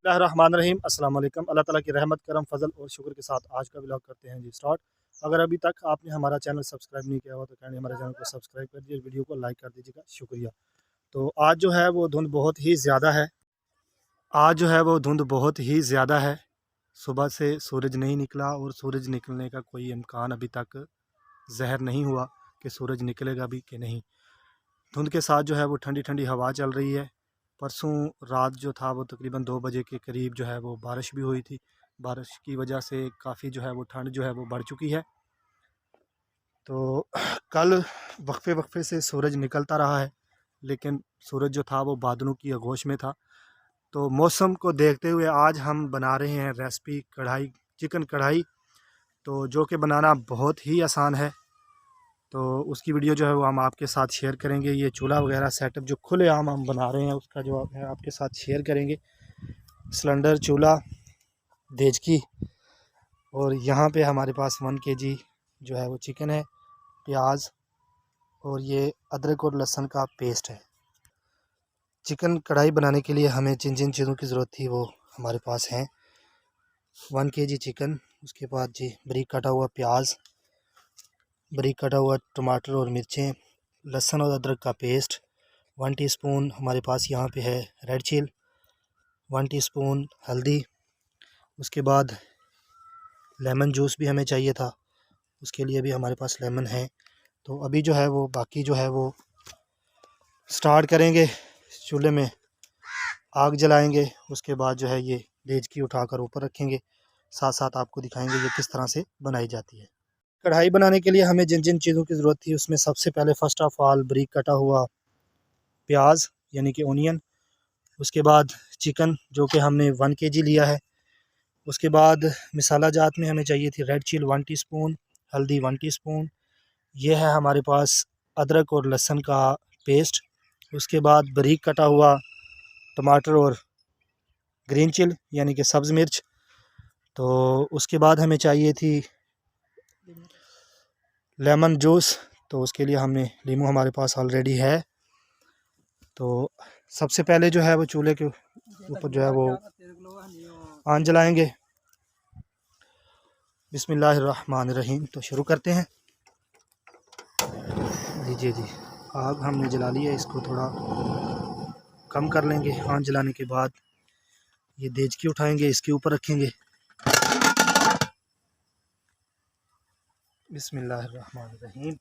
बिस्मिल्लाहिर्रहमानिर्रहीम अस्सलाम वालेकुम। अल्लाह ताला की रहमत करम फजल और शुक्र के साथ आज का व्लॉग करते हैं जी स्टार्ट। अगर अभी तक आपने हमारा चैनल सब्सक्राइब नहीं किया हुआ तो काइंडली हमारे चैनल को सब्सक्राइब कर दीजिए, वीडियो को लाइक कर दीजिएगा, शुक्रिया। तो आज जो है वो धुंध बहुत ही ज़्यादा है। सुबह से सूरज नहीं निकला और सूरज निकलने का कोई इम्कान अभी तक ज़हर नहीं हुआ कि सूरज निकलेगा भी कि नहीं। धुंध के साथ जो है वो ठंडी ठंडी हवा चल रही है। परसों रात जो था वो तकरीबन 2 बजे के करीब जो है वो बारिश भी हुई थी। बारिश की वजह से काफ़ी जो है वो ठंड जो है वो बढ़ चुकी है। तो कल वक्फे वक्फे से सूरज निकलता रहा है, लेकिन सूरज जो था वो बादलों की आगोश में था। तो मौसम को देखते हुए आज हम बना रहे हैं रेसिपी कढ़ाई, चिकन कढ़ाई, तो जो कि बनाना बहुत ही आसान है। तो उसकी वीडियो जो है वो हम आपके साथ शेयर करेंगे। ये चूल्हा वगैरह सेटअप जो खुले आम हम बना रहे हैं उसका जो है आपके साथ शेयर करेंगे। सिलेंडर, चूल्हा, देचकी और यहाँ पे हमारे पास 1 kg जो है वो चिकन है, प्याज और ये अदरक और लहसुन का पेस्ट है। चिकन कढ़ाई बनाने के लिए हमें जिन जिन चीज़ों की ज़रूरत थी वो हमारे पास हैं। 1 kg चिकन, उसके बाद जी बारीक कटा हुआ प्याज, बारीक कटा हुआ टमाटर और मिर्चें, लहसुन और अदरक का पेस्ट, 1 टीस्पून हमारे पास यहाँ पे है रेड चिल, 1 टीस्पून हल्दी। उसके बाद लेमन जूस भी हमें चाहिए था, उसके लिए भी हमारे पास लेमन है। तो अभी जो है वो बाकी जो है वो स्टार्ट करेंगे, चूल्हे में आग जलाएंगे। उसके बाद जो है ये देचकी उठाकर ऊपर रखेंगे, साथ साथ आपको दिखाएंगे ये किस तरह से बनाई जाती है। कढ़ाई बनाने के लिए हमें जिन जिन चीज़ों की ज़रूरत थी उसमें सबसे पहले फ़र्स्ट ऑफ़ ऑल बारीक कटा हुआ प्याज यानी कि ओनियन। उसके बाद चिकन जो कि हमने 1 kg लिया है। उसके बाद मसाला जात में हमें चाहिए थी रेड चिल 1 टीस्पून, हल्दी 1 टीस्पून, ये है हमारे पास अदरक और लहसुन का पेस्ट। उसके बाद बारीक कटा हुआ टमाटर और ग्रीन चिल यानी कि सब्ज़ मिर्च। तो उसके बाद हमें चाहिए थी लेमन जूस, तो उसके लिए हमने लीमू हमारे पास ऑलरेडी है। तो सबसे पहले जो है वो चूल्हे के ऊपर जो है वो आग जलाएंगे। बिस्मिल्लाहिर्रहमानिर्रहीम। तो शुरू करते हैं। लीजिए जी, आग हमने जला ली है, इसको थोड़ा कम कर लेंगे। आग जलाने के बाद ये देचकी उठाएंगे, इसके ऊपर रखेंगे। बिस्मिल्लाहिर्रहमानिर्रहीम।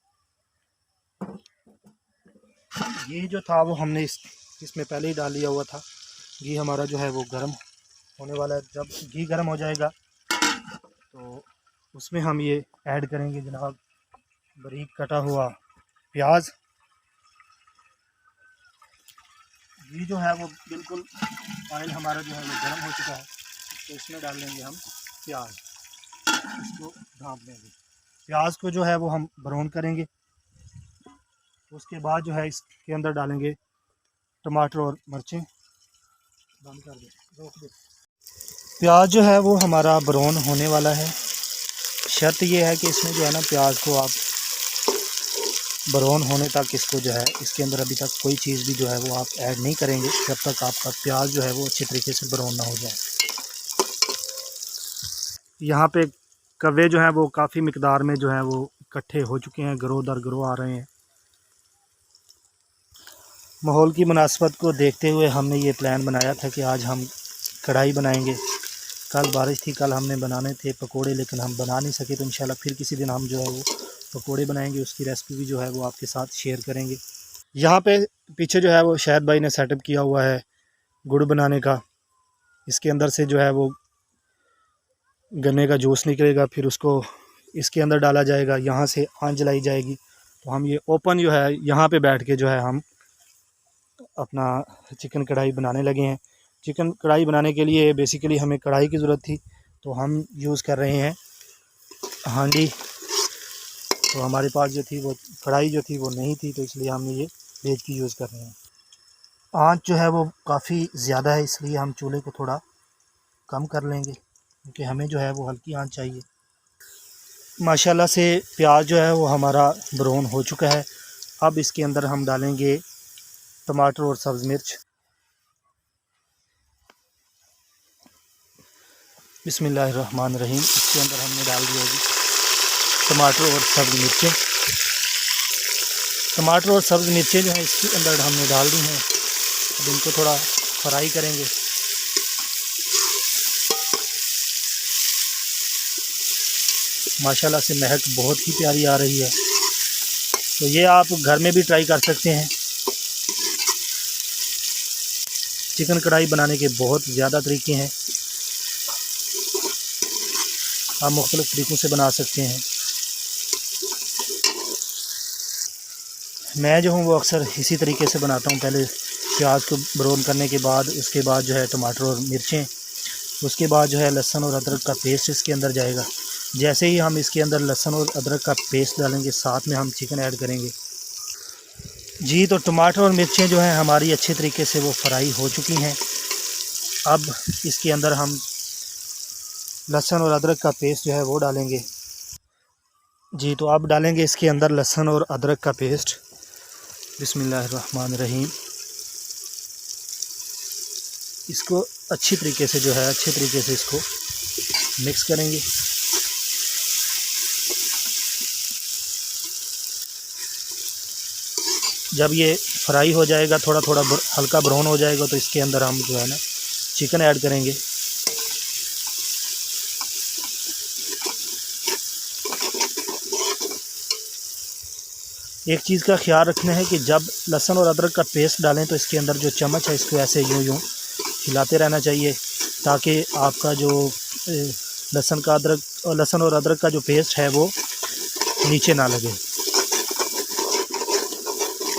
घी जो था वो हमने इसमें पहले ही डाल लिया हुआ था। घी हमारा जो है वो गर्म होने वाला है। जब घी गर्म हो जाएगा तो उसमें हम ये ऐड करेंगे जनाब बारीक कटा हुआ प्याज। घी जो है वो बिल्कुल ऑयल हमारा जो है वो गर्म हो चुका है, तो इसमें डाल लेंगे हम प्याज, इसको ढाँप देंगे। प्याज को जो है वो हम ब्राउन करेंगे। उसके बाद जो है इसके अंदर डालेंगे टमाटर और मिर्चें। बंद कर दे, रोक दे। प्याज जो है वो हमारा ब्राउन होने वाला है। शर्त ये है कि इसमें जो है ना प्याज को आप ब्राउन होने तक इसको जो है इसके अंदर अभी तक कोई चीज़ भी जो है वो आप ऐड नहीं करेंगे जब तक आपका प्याज जो है वो अच्छी तरीके से ब्राउन ना हो जाए। यहाँ पे कव्वे जो हैं वो काफ़ी मिकदार में जो है वो इकट्ठे हो चुके हैं, ग्रोह दर ग्रोह आ रहे हैं। माहौल की मुनासबत को देखते हुए हमने ये प्लान बनाया था कि आज हम कढ़ाई बनाएंगे। कल बारिश थी, कल हमने बनाने थे पकोड़े, लेकिन हम बना नहीं सके। तो इंशाल्लाह फिर किसी दिन हम जो है वो पकोड़े बनाएंगे, उसकी रेसिपी भी जो है वो आपके साथ शेयर करेंगे। यहाँ पे पीछे जो है वो शाहिद भाई ने सेटअप किया हुआ है गुड़ बनाने का। इसके अंदर से जो है वो गन्ने का जूस निकलेगा, फिर उसको इसके अंदर डाला जाएगा, यहाँ से आंच जलाई जाएगी। तो हम ये ओपन जो है यहाँ पे बैठ के जो है हम अपना चिकन कढ़ाई बनाने लगे हैं। चिकन कढ़ाई बनाने के लिए बेसिकली हमें कढ़ाई की ज़रूरत थी, तो हम यूज़ कर रहे हैं हांडी। तो हमारे पास जो थी वो कढ़ाई जो थी वो नहीं थी, तो इसलिए हमने ये लेज की यूज़ कर रहे हैं। आंच जो है वो काफ़ी ज़्यादा है, इसलिए हम चूल्हे को थोड़ा कम कर लेंगे क्योंकि हमें जो है वो हल्की आंच चाहिए। माशाल्लाह से प्याज जो है वो हमारा ब्राउन हो चुका है। अब इसके अंदर हम डालेंगे टमाटर और सब्ज़ मिर्च। बिस्मिल्लाहिर्रहमानिर्रहीम। इसके अंदर हमने डाल दिया जी टमाटर और सब्ज़ मिर्चें। टमाटर और सब्ज़ मिर्चें जो है इसके अंदर हमने डाल दी हैं। अब इनको थोड़ा फ्राई करेंगे। माशाल्लाह से महक बहुत ही प्यारी आ रही है। तो ये आप घर में भी ट्राई कर सकते हैं। चिकन कढ़ाई बनाने के बहुत ज़्यादा तरीके हैं, आप मुख्तलिफ़ तरीक़ों से बना सकते हैं। मैं जो हूँ वो अक्सर इसी तरीके से बनाता हूँ। पहले प्याज को ब्राउन करने के बाद उसके बाद जो है टमाटर और मिर्चें, उसके बाद जो है लहसुन और अदरक का पेस्ट इसके अंदर जाएगा। जैसे ही हम इसके अंदर लहसुन और अदरक का पेस्ट डालेंगे, साथ में हम चिकन ऐड करेंगे जी। तो टमाटर और मिर्चें जो हैं हमारी अच्छे तरीके से वो फ्राई हो चुकी हैं। अब इसके अंदर हम लहसुन और अदरक का पेस्ट जो है वो डालेंगे जी। तो अब डालेंगे इसके अंदर लहसुन और अदरक का पेस्ट। बिस्मिल्लाहिर्रहमानिर्रहीम। इसको अच्छी तरीके से जो है अच्छे तरीके से इसको मिक्स करेंगे। जब ये फ्राई हो जाएगा, थोड़ा थोड़ा हल्का ब्राउन हो जाएगा, तो इसके अंदर हम जो है ना चिकन ऐड करेंगे। एक चीज़ का ख्याल रखना है कि जब लहसुन और अदरक का पेस्ट डालें तो इसके अंदर जो चम्मच है इसको ऐसे यूं हिलाते रहना चाहिए, ताकि आपका जो लहसुन और अदरक का जो पेस्ट है वो नीचे ना लगे।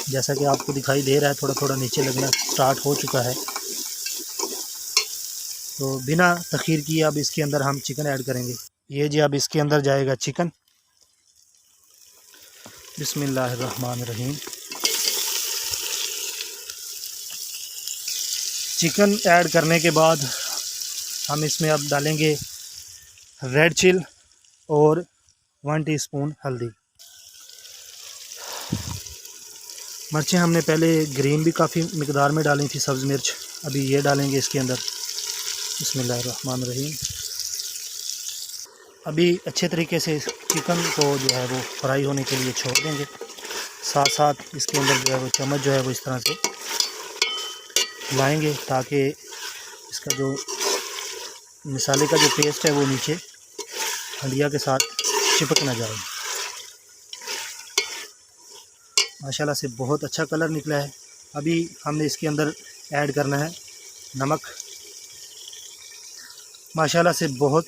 जैसा कि आपको दिखाई दे रहा है, थोड़ा थोड़ा नीचे लगना स्टार्ट हो चुका है। तो बिना तख़ीर किए अब इसके अंदर हम चिकन ऐड करेंगे। ये जी अब इसके अंदर जाएगा चिकन। बिस्मिल्लाहिर्रहमानिर्रहीम। चिकन ऐड करने के बाद हम इसमें अब डालेंगे रेड चिल और 1 टीस्पून हल्दी। मिर्चें हमने पहले ग्रीन भी काफ़ी मिकदार में डाली थी, सब्ज़ मिर्च। अभी ये डालेंगे इसके अंदर। बिस्मिल्लाहिर्रहमानिर्रहीम। अभी अच्छे तरीके से चिकन को जो है वो फ्राई होने के लिए छोड़ देंगे। साथ साथ इसके अंदर जो है वो चम्मच जो है वो इस तरह से लाएंगे, ताकि इसका जो मसाले का जो पेस्ट है वो नीचे हंडिया के साथ चिपक ना जाए। माशाल्लाह से बहुत अच्छा कलर निकला है। अभी हमने इसके अंदर ऐड करना है नमक। माशाल्लाह से बहुत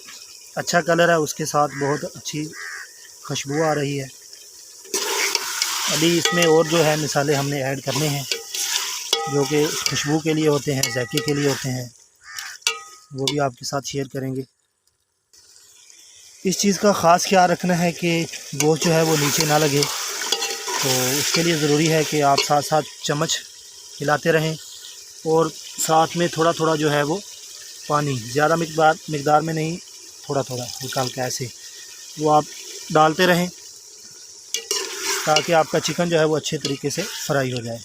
अच्छा कलर है, उसके साथ बहुत अच्छी खुशबू आ रही है। अभी इसमें और जो है मसाले हमने ऐड करने हैं, जो कि खुशबू के लिए होते हैं, जायके के लिए होते हैं, वो भी आपके साथ शेयर करेंगे। इस चीज़ का ख़ास ख्याल रखना है कि गोश्त जो है वो नीचे ना लगे, तो उसके लिए ज़रूरी है कि आप साथ साथ चम्मच हिलाते रहें और साथ में थोड़ा थोड़ा जो है वो पानी, ज़्यादा मिकदार में नहीं, थोड़ा थोड़ा हल्का हल्का ऐसे वो आप डालते रहें, ताकि आपका चिकन जो है वो अच्छे तरीके से फ्राई हो जाए।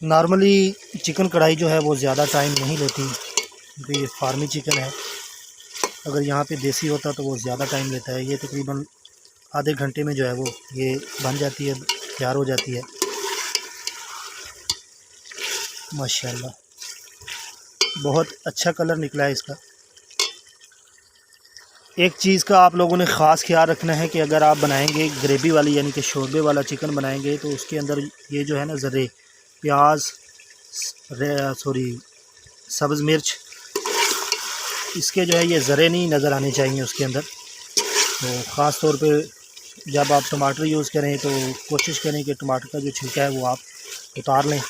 नॉर्मली चिकन कढ़ाई जो है वो ज़्यादा टाइम नहीं लेती, क्योंकि ये फार्मी चिकन है। अगर यहाँ पे देसी होता तो वो ज़्यादा टाइम लेता है। ये तकरीबन आधे घंटे में जो है वो ये बन जाती है, तैयार हो जाती है। माशाल्लाह बहुत अच्छा कलर निकला है इसका। एक चीज़ का आप लोगों ने ख़ास ख्याल रखना है कि अगर आप बनाएंगे ग्रेवी वाली यानी कि शोरबे वाला चिकन बनाएंगे, तो उसके अंदर ये जो है ना ज़रे प्याज सब्ज़ मिर्च, इसके जो है ये ज़रे नहीं नज़र आने चाहिए उसके अंदर। तो ख़ास तौर पे जब आप टमाटर यूज़ करें तो कोशिश करें कि टमाटर का जो छिलका है वो आप उतार लें।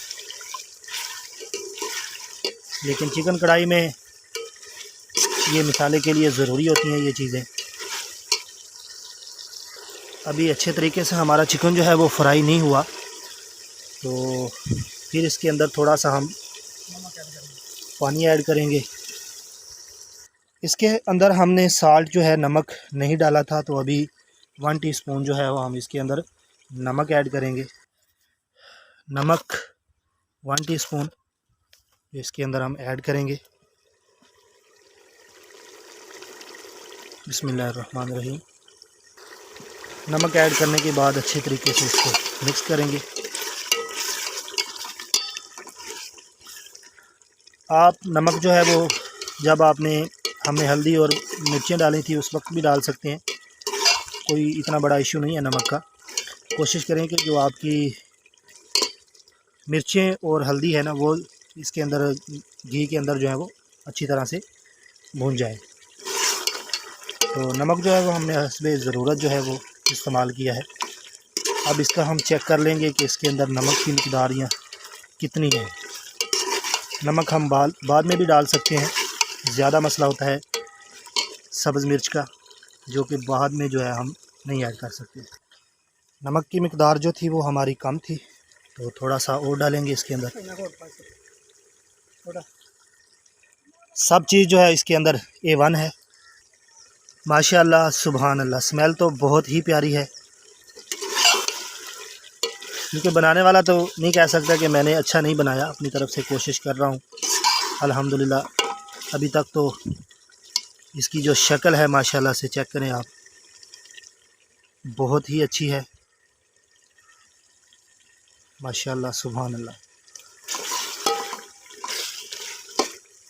लेकिन चिकन कढ़ाई में ये मसाले के लिए ज़रूरी होती हैं ये चीज़ें। अभी अच्छे तरीके से हमारा चिकन जो है वो फ्राई नहीं हुआ, तो फिर इसके अंदर थोड़ा सा हम पानी ऐड करेंगे। इसके अंदर हमने साल्ट जो है नमक नहीं डाला था, तो अभी 1 टीस्पून जो है वो हम इसके अंदर नमक ऐड करेंगे। नमक 1 टीस्पून इसके अंदर हम ऐड करेंगे। बिस्मिल्लाहिर्रहमानिर्रहीम। नमक ऐड करने के बाद अच्छे तरीके से इसको मिक्स करेंगे। आप नमक जो है वो जब हमने हल्दी और मिर्चें डाली थी उस वक्त भी डाल सकते हैं, कोई इतना बड़ा इशू नहीं है नमक का। कोशिश करें कि जो आपकी मिर्चें और हल्दी है ना वो इसके अंदर घी के अंदर जो है वो अच्छी तरह से भून जाए। तो नमक जो है वो हमने हस्बे ज़रूरत जो है वो इस्तेमाल किया है। अब इसका हम चेक कर लेंगे कि इसके अंदर नमक की मिक़दार या कितनी है। नमक हम बाद में भी डाल सकते हैं, ज़्यादा मसला होता है सब्ज़ मिर्च का, जो कि बाद में जो है हम नहीं ऐड कर सकते। नमक की मिक़दार जो थी वो हमारी कम थी, तो थोड़ा सा और डालेंगे इसके अंदर। सब चीज़ जो है इसके अंदर A1 है। माशाअल्लाह सुभान अल्लाह, स्मेल तो बहुत ही प्यारी है। क्योंकि बनाने वाला तो नहीं कह सकता कि मैंने अच्छा नहीं बनाया, अपनी तरफ से कोशिश कर रहा हूँ अल्हम्दुलिल्लाह। अभी तक तो इसकी जो शक्ल है माशाअल्लाह से चेक करें आप, बहुत ही अच्छी है माशाअल्लाह सुभान अल्लाह।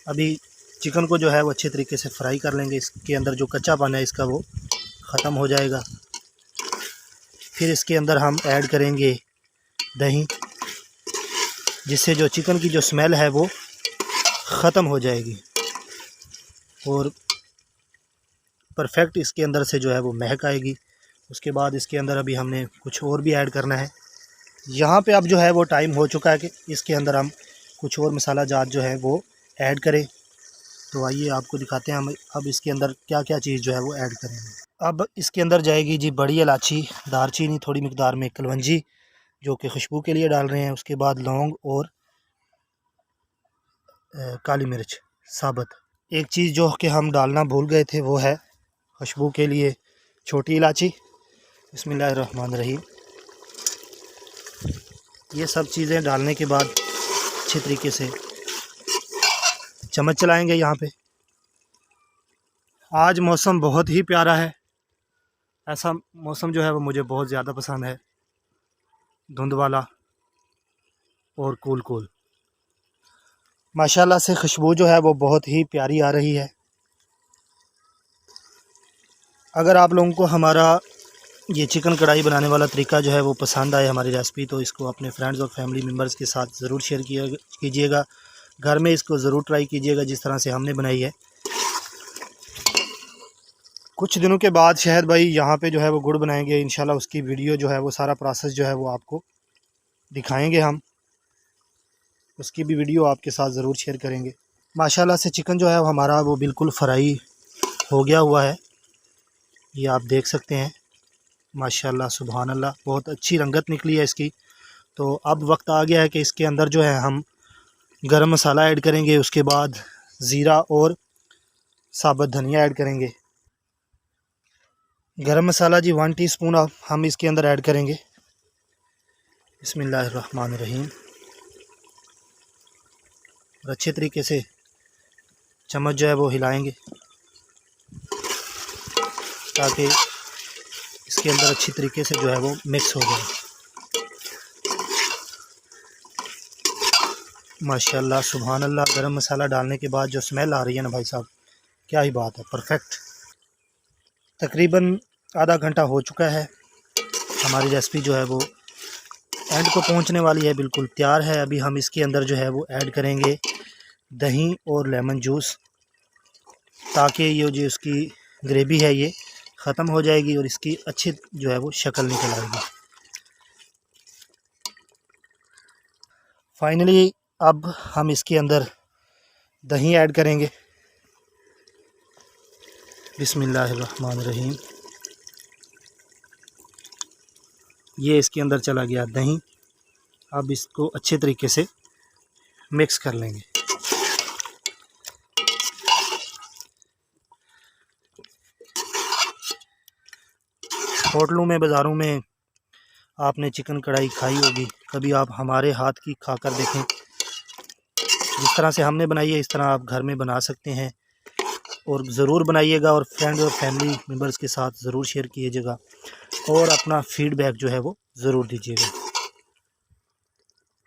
अभी चिकन को जो है वो अच्छे तरीके से फ्राई कर लेंगे। इसके अंदर जो कच्चापन है इसका वो ख़त्म हो जाएगा। फिर इसके अंदर हम ऐड करेंगे दही, जिससे जो चिकन की जो स्मेल है वो ख़त्म हो जाएगी और परफेक्ट इसके अंदर से जो है वो महक आएगी। उसके बाद इसके अंदर अभी हमने कुछ और भी ऐड करना है। यहाँ पे अब जो है वो टाइम हो चुका है कि इसके अंदर हम कुछ और मसाला जात जो है वो ऐड करें। तो आइए आपको दिखाते हैं हम अब इसके अंदर क्या क्या चीज़ जो है वो ऐड करेंगे। अब इसके अंदर जाएगी जी बड़ी इलायची, दारचीनी, थोड़ी मिकदार में कलवंजी जो कि खुशबू के लिए डाल रहे हैं। उसके बाद लौंग और काली मिर्च साबुत। एक चीज़ जो कि हम डालना भूल गए थे वो है खुशबू के लिए छोटी इलायची। बिस्मिल्लाहिर्रहमानिर्रहीम। ये सब चीज़ें डालने के बाद अच्छे तरीके से चम्मच चलाएंगे। यहाँ पे आज मौसम बहुत ही प्यारा है। ऐसा मौसम जो है वो मुझे बहुत ज़्यादा पसंद है, धुंध वाला और कूल कूल। माशाल्लाह से खुशबू जो है वो बहुत ही प्यारी आ रही है। अगर आप लोगों को हमारा ये चिकन कढ़ाई बनाने वाला तरीका जो है वो पसंद आए, हमारी रेसिपी, तो इसको अपने फ्रेंड्स और फैमिली मेम्बर्स के साथ ज़रूर शेयर कीजिएगा। घर में इसको ज़रूर ट्राई कीजिएगा जिस तरह से हमने बनाई है। कुछ दिनों के बाद शहद भाई यहाँ पे जो है वो गुड़ बनाएंगे इंशाल्लाह। उसकी वीडियो जो है वो सारा प्रोसेस जो है वो आपको दिखाएंगे हम, उसकी भी वीडियो आपके साथ ज़रूर शेयर करेंगे। माशाल्लाह से चिकन जो है वो हमारा वो बिल्कुल फ्राई हो गया हुआ है, ये आप देख सकते हैं। माशाल्लाह सुभान अल्लाह, बहुत अच्छी रंगत निकली है इसकी। तो अब वक्त आ गया है कि इसके अंदर जो है हम गरम मसाला ऐड करेंगे। उसके बाद ज़ीरा और साबुत धनिया ऐड करेंगे। गरम मसाला जी 1 टीस्पून हम इसके अंदर ऐड करेंगे। बिस्मिल्लाहिर्रहमानिर्रहीम। और अच्छे तरीके से चम्मच जो है वो हिलाएंगे ताकि इसके अंदर अच्छी तरीके से जो है वो मिक्स हो जाए। माशाल्लाह सुभान अल्लाह, गरम मसाला डालने के बाद जो स्मेल आ रही है ना भाई साहब, क्या ही बात है, परफेक्ट। तकरीबन आधा घंटा हो चुका है। हमारी रेसिपी जो है वो एंड को पहुंचने वाली है, बिल्कुल तैयार है। अभी हम इसके अंदर जो है वो ऐड करेंगे दही और लेमन जूस, ताकि ये जो इसकी ग्रेवी है ये ख़त्म हो जाएगी और इसकी अच्छी जो है वो शक्ल निकल आएगी। फाइनली अब हम इसके अंदर दही ऐड करेंगे। बिस्मिल्लाहिर्रहमानिर्रहीम। ये इसके अंदर चला गया दही। अब इसको अच्छे तरीके से मिक्स कर लेंगे। होटलों में, बाज़ारों में आपने चिकन कढ़ाई खाई होगी, कभी आप हमारे हाथ की खाकर देखें, जिस तरह से हमने बनाई है इस तरह आप घर में बना सकते हैं, और ज़रूर बनाइएगा और फ्रेंड और फैमिली मेम्बर्स के साथ ज़रूर शेयर कीजिएगा और अपना फीडबैक जो है वो ज़रूर दीजिएगा।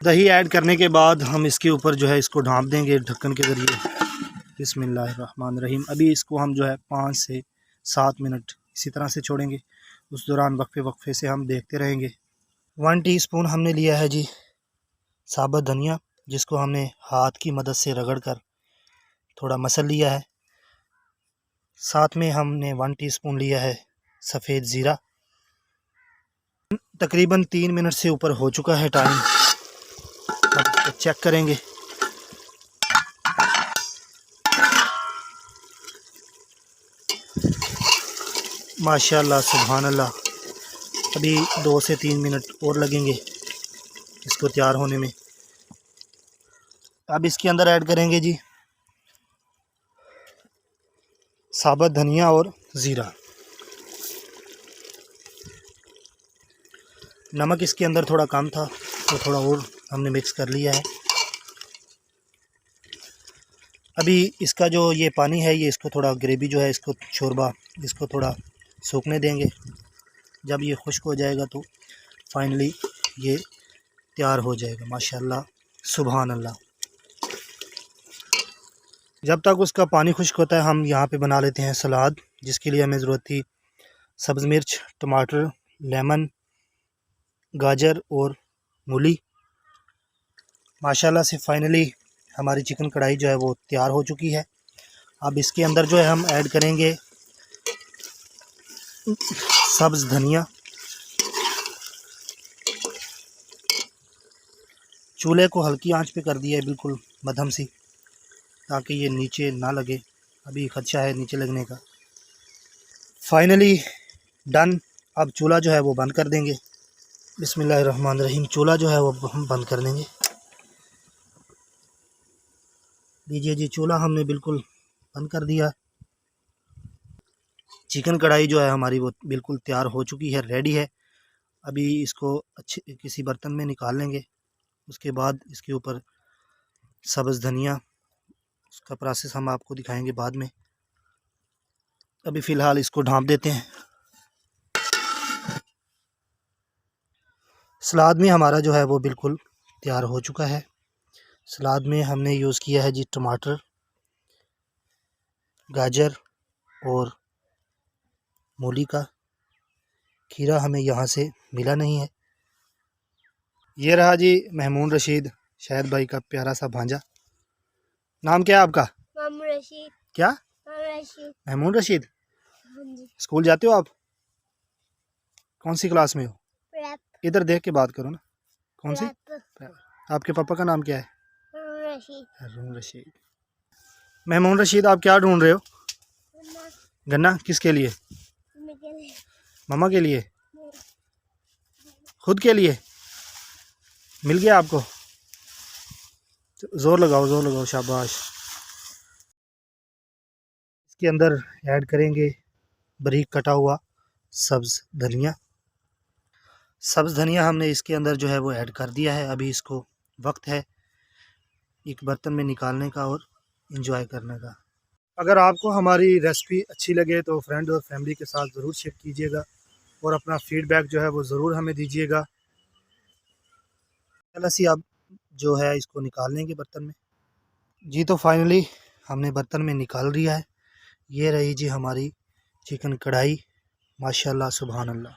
दही ऐड करने के बाद हम इसके ऊपर जो है इसको ढाँप देंगे ढक्कन के ज़रिए। बिस्मिल्लाहिर्रहमानिर्रहीम। अभी इसको हम जो है 5 से 7 मिनट इसी तरह से छोड़ेंगे। उस दौरान वक्फे से हम देखते रहेंगे। 1 टीस्पून हमने लिया है जी साबुत धनिया, जिसको हमने हाथ की मदद से रगड़ कर थोड़ा मसल लिया है। साथ में हमने 1 टीस्पून लिया है सफ़ेद ज़ीरा। तकरीबन 3 मिनट से ऊपर हो चुका है टाइम। अब इसको चेक करेंगे। माशाल्लाह सुभान अल्लाह। अभी 2 से 3 मिनट और लगेंगे इसको तैयार होने में। अब इसके अंदर ऐड करेंगे जी साबुत धनिया और ज़ीरा। नमक इसके अंदर थोड़ा कम था तो थोड़ा और हमने मिक्स कर लिया है। अभी इसका जो ये पानी है ये इसको थोड़ा ग्रेवी जो है इसको शोरबा इसको थोड़ा सूखने देंगे। जब ये खुश्क हो जाएगा तो फाइनली ये तैयार हो जाएगा। माशाल्लाह सुभान अल्लाह। जब तक उसका पानी खुश्क होता है हम यहाँ पे बना लेते हैं सलाद, जिसके लिए हमें ज़रूरत थी सब्ज़ मिर्च, टमाटर, लेमन, गाजर और मूली। माशाल्लाह से फाइनली हमारी चिकन कढ़ाई जो है वो तैयार हो चुकी है। अब इसके अंदर जो है हम ऐड करेंगे सब्ज़ धनिया। चूल्हे को हल्की आंच पे कर दिया है बिल्कुल मध्यम सी, ताकि ये नीचे ना लगे। अभी खदशा है नीचे लगने का। Finally done. अब चूल्हा जो है वो बंद कर देंगे। बिस्मिल्लाहिर्रहमानिर्रहीम। चूल्हा जो है वो हम बंद कर देंगे। लीजिए जी चूल्हा हमने बिल्कुल बंद कर दिया। चिकन कढ़ाई जो है हमारी वो बिल्कुल तैयार हो चुकी है, रेडी है। अभी इसको अच्छे किसी बर्तन में निकाल लेंगे। उसके बाद इसके ऊपर सब्ज़ धनिया, उसका प्रोसेस हम आपको दिखाएंगे बाद में। अभी फ़िलहाल इसको ढाँप देते हैं। सलाद में हमारा जो है वो बिल्कुल तैयार हो चुका है। सलाद में हमने यूज़ किया है जी टमाटर, गाजर और मूली का। खीरा हमें यहाँ से मिला नहीं है। ये रहा जी महमूद रशीद, शाहिद भाई का प्यारा सा भांजा। नाम क्या है आपका? महमूद रशीद। क्या? महमूद रशीद। स्कूल जाते हो आप? कौन सी क्लास में हो? इधर देख के बात करो ना। कौन सी? आपके पापा का नाम क्या है? महमूद रशीद। महमूद रशीद आप क्या ढूंढ रहे हो? गन्ना। किसके लिए? मम्मा के लिए? खुद के लिए? मिल गया आपको? ज़ोर लगाओ शाबाश। इसके अंदर ऐड करेंगे बारीक कटा हुआ सब्ज़ धनिया। सब्ज़ धनिया हमने इसके अंदर जो है वो ऐड कर दिया है। अभी इसको वक्त है एक बर्तन में निकालने का और एंजॉय करने का। अगर आपको हमारी रेसिपी अच्छी लगे तो फ्रेंड और फैमिली के साथ ज़रूर शेयर कीजिएगा और अपना फीडबैक जो है वो ज़रूर हमें दीजिएगा। सी आप जो है इसको निकाल लेंगे बर्तन में जी। तो फाइनली हमने बर्तन में निकाल लिया है। ये रही जी हमारी चिकन कढ़ाई। माशाल्लाह सुभान अल्लाह।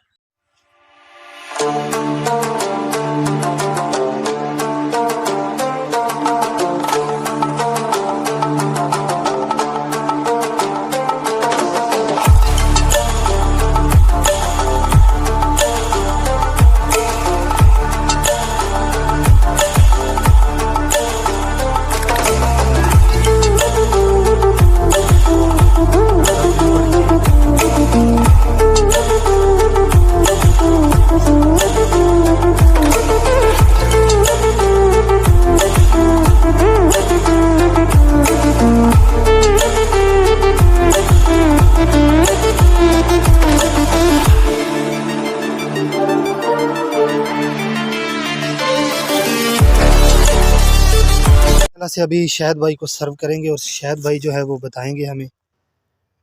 माशाल्लाह से अभी शहद भाई को सर्व करेंगे और शहद भाई जो है वो बताएंगे हमें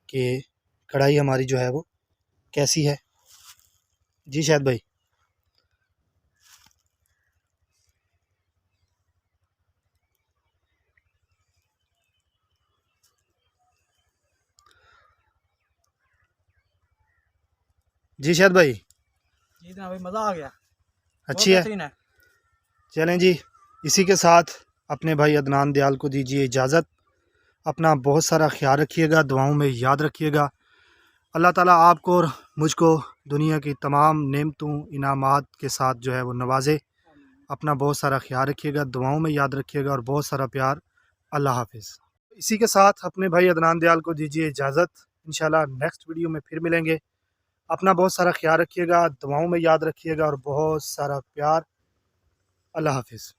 कि कढ़ाई हमारी जो है वो कैसी है। जी शहद भाई। जी शहद भाई। जी ना भाई, मज़ा आ गया, अच्छी है। चलें जी, इसी के साथ अपने भाई अदनान दयाल को दीजिए इजाज़त। अपना बहुत सारा ख्याल रखिएगा, दुआओं में याद रखिएगा। अल्लाह ताला आपको और मुझको दुनिया की तमाम नेमतों इनामात के साथ जो है वो नवाजे। अपना बहुत सारा ख्याल रखिएगा, दुआओं में याद रखिएगा और बहुत सारा प्यार। अल्लाह हाफिज़। इसी के साथ अपने भाई अदनान दयाल को दीजिए इजाज़त। इंशाल्लाह नेक्स्ट वीडियो में फिर मिलेंगे। अपना बहुत सारा ख्याल रखिएगा, दुआओं में याद रखिएगा और बहुत सारा प्यार। अल्लाह हाफिज़।